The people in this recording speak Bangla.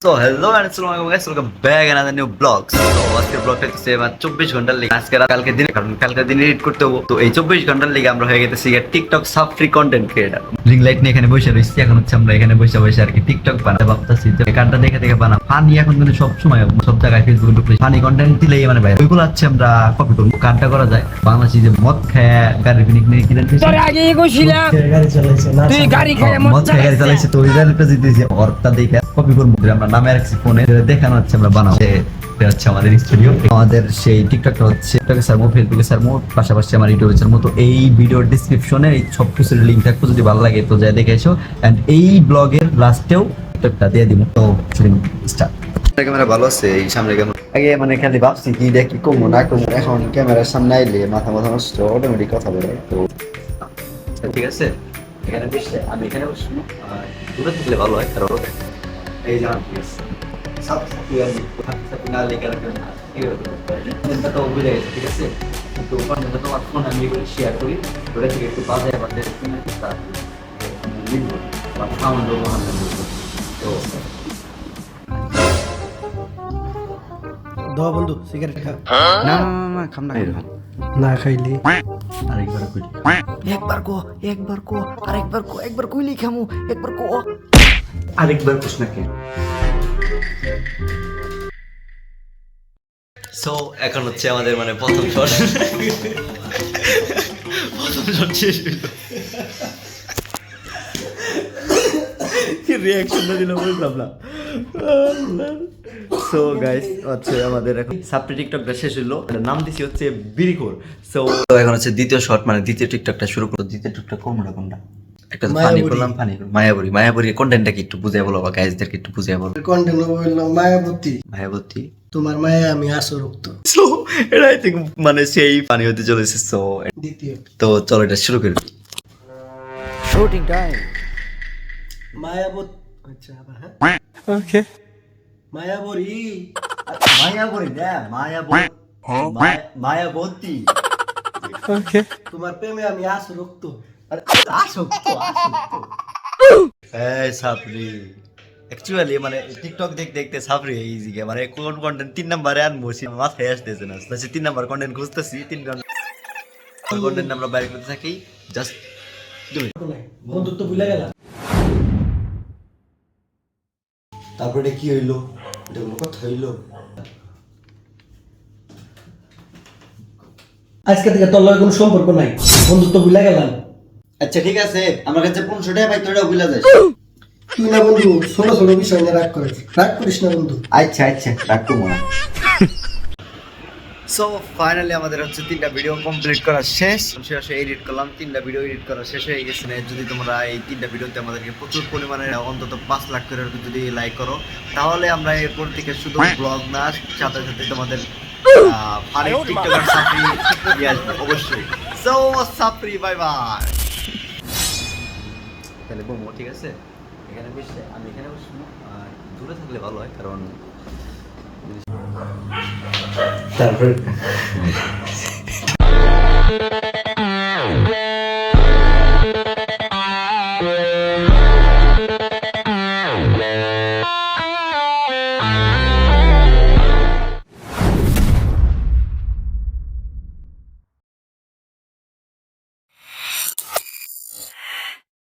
So hello and assalamualaikum guys, welcome back another new vlog. So আজকের ব্লগটা হচ্ছে আমার 24 ঘন্টার লিগে আজকে কালকে দিনে কারণ কালকে দিনে এডিট করতে হবে। তো এই 24 ঘন্টার লিগে আমরা হয়ে গেছি TikTok sub free content creator. Ring light নিয়ে এখানে বসে রইছি, এখন হচ্ছে আমরা এখানে বসে বসে আর কি টিকটক বানাতে ভাবতেছি যে কারটা দেখে দেখে বানাবো। ফানি এখন কিন্তু সব সময় সব জায়গায় ফেসবুকে ঢুকলে ফানি কন্টেন্ট দিলেই মানে ভাই ওইগুলো হচ্ছে আমরা কপি করব। কারটা করা যায় বাংলাদেশি যে মদ খায় গাড়ি পিকনিক নিয়ে কিনেন তোর আগে কইছিলাম গাড়ি চালাইছে না তুই গাড়ি খেয়ে মদ খায় গাড়ি চালাইছে তো ওই গাড়িটা দিতেছি অর্থটা দেখে কপি করব। আমরা নামে রাখছি ফোনে দেখানো হচ্ছে আমরা বানাবো। এটা হচ্ছে আমাদের স্টুডিও। আমাদের সেই টিকটকটা হচ্ছে টিকটকে সারমো, ফেসবুকে সারমো, পাশাপাশি আমার ইউটিউবে সারমো। তো এই ভিডিওর ডেসক্রিপশনে এই সব কিছুর লিংক থাকবে, যদি ভালো লাগে তো যাই দেখে এসো। এন্ড এই ব্লগের লাস্টেও টিকটকটা দিয়ে দিব। তো স্টার্ট। ক্যামেরা ভালো আছে, এই সামনে ক্যামেরা আগে মানে খালি ভাবছি কি দেখি কমু না কমু, এখন ক্যামেরার সামনে আইলে মাথা মাথা নষ্ট, অটোমেটিক কথা বলে। তো ঠিক আছে, এখানে বসে আমি এখানে বসবো, আর দূরে থাকলে ভালো হয় কারণ এই যে ঠিক আছে সব না লেগে রাখবেন না, এটা তো বুঝে গেছে ঠিক আছে। কিন্তু কন্টেন্টটা তোমার ফোন আমি এগুলো শেয়ার করি, ওটা থেকে একটু বাজায় আমাদের সাউন্ড তো দ বন্ধু সিগারেট খা না খাম না না খাইলি আরেকবার কই একবার কো আরেকবার কো একবার কইলি খামু একবার কো আরেকবার প্রশ্ন কে। সো এখন হচ্ছে আমাদের মানে প্রথম শট শেষ হইল। কি রিঅ্যাকশনটা দিল বুঝলাম না। সো গাইস হচ্ছে আমাদের এখন সাবটি টিকটকটা শেষ হইলো, নাম দিছি হচ্ছে বিরিখোর। সো এখন হচ্ছে দ্বিতীয় শট মানে দ্বিতীয় টিকটকটা শুরু করব। দ্বিতীয় টিকটক কোনটা একটা ফানি করলাম, ফানি মায়াবরী কন্টেন্টটা কি একটু বুঝাই বলো বা গাইসদেরকে একটু বুঝাই বলো। কন্টেন্ট হইল মায়াবতী তোমার মায়া আমি আসরক্ত। সো এটা আই থিংক মানে সেই ফানি হতে চলেছে। সো দ্বিতীয় তো চলো এটা শুরু করি। শুটিং টাইম মায়াবত আচ্ছা আবার হ্যাঁ ওকে মায়াবরী মায়াবরী না মায়াবতী ওকে তোমার প্রেমে আমি আসরক্ত। আসক্ত এই সাবরি অ্যাকচুয়ালি মানে টিকটক দেখতে সাবরি এই জিগে মানে কোন কন্টেন্ট 3 নম্বরে আনবো মাথায় আসতেছে না। 3 নাম্বার কন্টেন্ট খুঁজতেছি, 3 কন্টেন্ট আমরা বাইরে করতে থাকি। জাস্ট বন্ধুত্ব ভুলে গেলাম। তারপরে কি হইলো, এটা কোনো কথা হইলো? আজকে থেকে তোর লগে কোনো সম্পর্ক নাই, বন্ধুত্ব ভুলে গেলাম। আচ্ছা ঠিক আছে, আমার কাছে 500 টাকা পাই, তোরা ভুলে যাস। তুই না বন্ধু ছোট ছোট বিষয় নিয়ে রাগ করিস না বন্ধু। আচ্ছা রাখ তো মনে। সো ফাইনালি আমাদের হচ্ছে 3টা ভিডিও কমপ্লিট করা শেষ, শেষে এডিট করলাম। 3টা ভিডিও এডিট করা শেষ হয়ে গেছে। যদি তোমরা এই 3টা ভিডিওতে আমাদেরকে প্রচুর পরিমাণে অন্তত 5 লাখ করে যদি লাইক করো, তাহলে আমরা এরপর থেকে শুধু ব্লগ না সাথে সাথে তোমাদের ফানি টিকটকার সাপরি নিয়ে আসবো অবশ্যই। সো সাপরি বাই বাই। তাহলে বোমো ঠিক আছে, এখানে বসে আমি এখানে বসবো, আর দূরে থাকলে ভালো হয় কারণ তারপর